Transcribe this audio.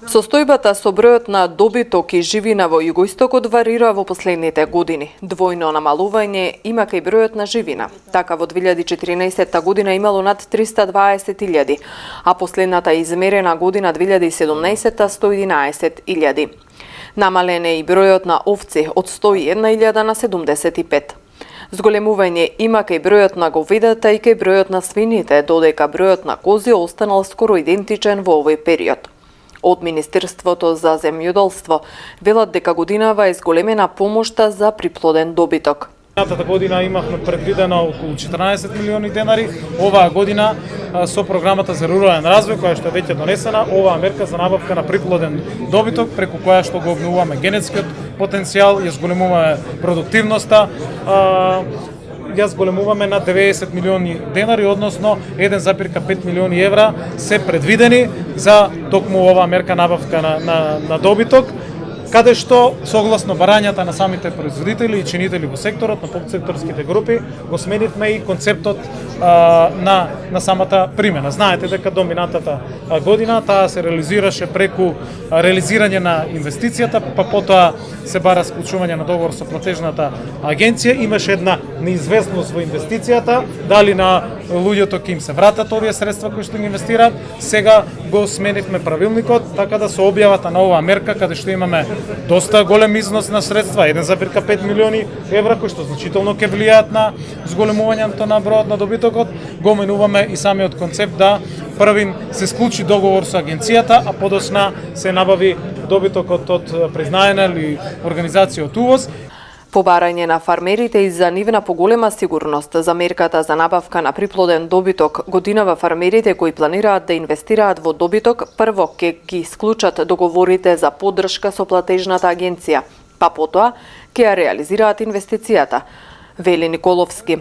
Состојбата со бројот на добиток и живина во југоистокот варира во последните години. Двојно намалување има кај бројот на живина. Така во 2014 година имало над 320.000, а последната измерена година 2017 111.000. Намален е и бројот на овци од 101.000 на 75. Зголемување има кај бројот на говедата и кај бројот на свините, додека бројот на кози останал скоро идентичен во овој период. Од Министерството за земјоделство велат дека годинава е зголемена помошта за приплоден добиток. Минатата година имавме предвидено околу 14 милиони денари. Оваа година со програмата за рурален развој, која што е веќе донесена, оваа мерка за набавка на приплоден добиток, преку која што го обновуваме генетскиот потенцијал, ја зголемуваме продуктивноста, ја зголемуваме на 90 милиони денари, односно 1,5 милиони евра се предвидени за токму оваа мерка набавка на добиток, каде што, согласно барањата на самите производители и чинители во секторот, на подсекторските групи, го сменивме и концептот на самата примена. Знаете дека до минатата година таа се реализираше преку реализирање на инвестицијата, па потоа се бара склучување на договор со платежната агенција. Имаше една неизвестност во инвестицијата, дали на луѓето ќе им се вратат овие средства кои што ги инвестираат. Сега го сменивме правилникот, така да со објавата на оваа мерка, каде што имаме доста голем износ на средства, 1,5 милиони евра, кои што значително ќе влијаат на зголемувањето на бројот на добитокот, го менуваме и самиот концепт да првин се склучи договор со агенцијата, а подосна се набави добитокот од признаена или организација од УВОЗ. По барање на фармерите и за нивна поголема сигурност за мерката за набавка на приплоден добиток, годинава фармерите кои планираат да инвестираат во добиток, прво ќе ги склучат договорите за поддршка со платежната агенција, па потоа ќе ја реализираат инвестицијата, вели Николовски.